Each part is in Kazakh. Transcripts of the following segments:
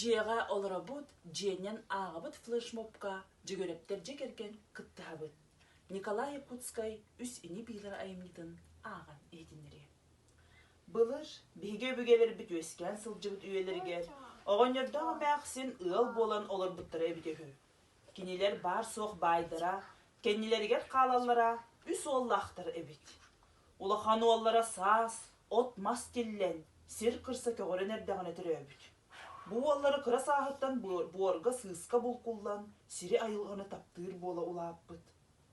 Жеға оларабыт, жеңнен ағабыт флешмобка жүгөреттер жекерген кыттабыт. Николай Якутскай үс ини билер айымнитын аған етінері. Былыр, беге бүгелер біт өскен сылжыбыт үйелерге, оғанердағы мәқсін ыл болан олар бұттыра бітехі. Кенелер бар соқ байдыра, кенелерге қалалара үс оллақтыр әбіт. Улахан оллара сас, от мас теллен, сир кырса көгөренердіғын әтірі әбіт. Бу оллары кыра сағыттан буорга сыска булкуллан, сири айылғаны таптыр бола улаппыт.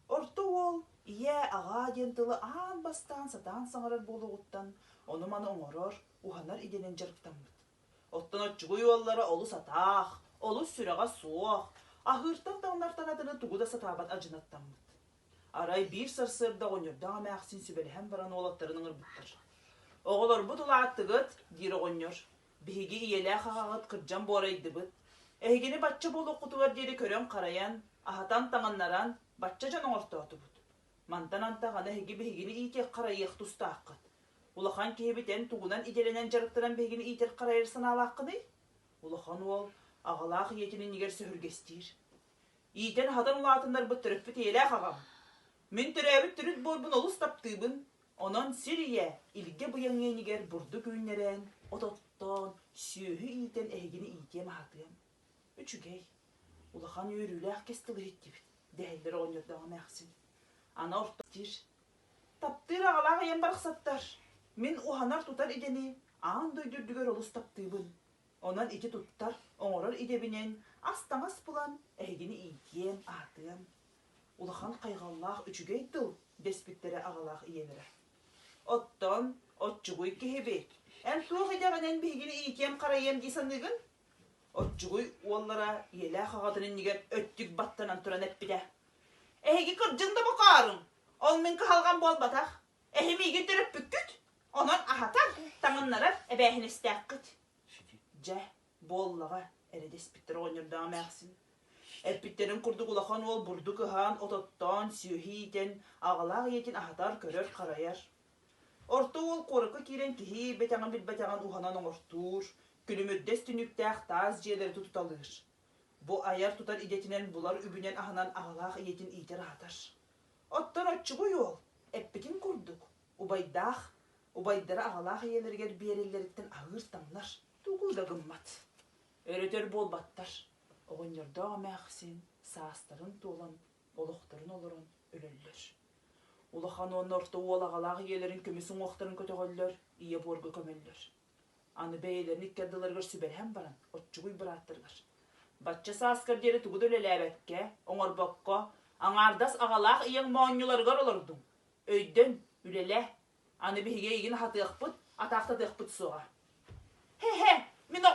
Орты ол, ие аға дентылы аан бастан сатан саңарар болуғыттан, оны маны оңорор, уханар иденен жарықтанбыт. Оттан отчугуй оллары олу сатақ, олу сүраға суақ, ахыртан таңнартан адыны тугуда сатабат ажынаттанбыт. Арай бір сарсырда оңырдаға мәқсін сүбеліхен баран олаттарының ұрбыттыр. Оғылар бұт ұлаттығыт, дирі оңыр. Биһиги иелэ хағағыт кырдьан буорайды быт. Эхигини бачча болу кутугар дири көрөн караян, ахатан таңаннаран бачча жан оңортооту бут. Мантан антаган эхиги биһигини иитек карайык тустааққыт. Улахан киһибитен тугунан иделенен жарыктыран биһигини иитек карайыр санаалааққыды. Улахан ол агалаах иетинин нигер сөһүргестир. Иитен хатан улаатындар быт төрөппүт иелэ хағам. Мен төрөбүт түрүт борбун олус таптыыбын. Онон сирие илге бұяңе нигер бурду күйнерен, ототтон, сүйі ийтен әйгені ийтем ахатыям. Үчүгей, улахан үйрүләк кестілі еттібіт, дәйілдері оңырдаған әқсін. Ана ұрттыр. Таптыр ағалағы ен барықсаттар. Мен уханар тутар идені, аан дөйдүрдігер олыс таптыйбын. Онан ити туттар, оңырыр идебінен, астаңас бұлан, әйгені ийтем ахатыям. Улахан қайғаллақ үчүгей тыл, деспиттері ағалақ иелері. Оттон, отчугуй кехебек. Ән туақ идағанен бейгіні ийтем қарайем дейсанығын? Отчугуй оллара елі қағатының негер өттік баттанан тұран әппіде. Әйгі кырджыңда бұқарың. Ол мен қағалған бол батақ. Әйім егі түріп бүккіт. Онан ахатар, таңынларар әбәйін істәққіт. Жә, боллаға әрі-деспиттері оңырдаға мәқсін. Әппиттерін күрдік улахан ол бұрды кыхан, ототтан, сүйі итен, ағалақ етін ахатар көрір қарайар. Орты ол қорықы керен кихи бетаңын бетаңын уханан оңыртур, күлімөддес түніктәқ таз жиелері тұталыр. Бұ аяр тұтар идетінен бұлар үбінен аханан ағалақ етін итер атар. Оттан отчығой ол, әппетін күрдік. Убайдары ағалақ иелергер берелеріттен ағыр таңлар, туғылда ғыммат. Өретер бол баттар. Оғынерді мәқсін, састарын толан, олықтарын олырын өлелер. Улахан оның орты олағалағы елерін көмесін оқтарын көтеғөллер, ие борғы көмеллер. Аны бәйелерін иккерділергер сүбелхен баран, отчугуй біраттыргар. Батча саскар дері тугуд өлелі әбәтке, оңыр баққа, аңардас ағалақ иен мауынюларғар олырдың. Өйден, үлелі, аны бейге еген хатыяқпыт, атақты дықпыт соға. Хе-хе, мен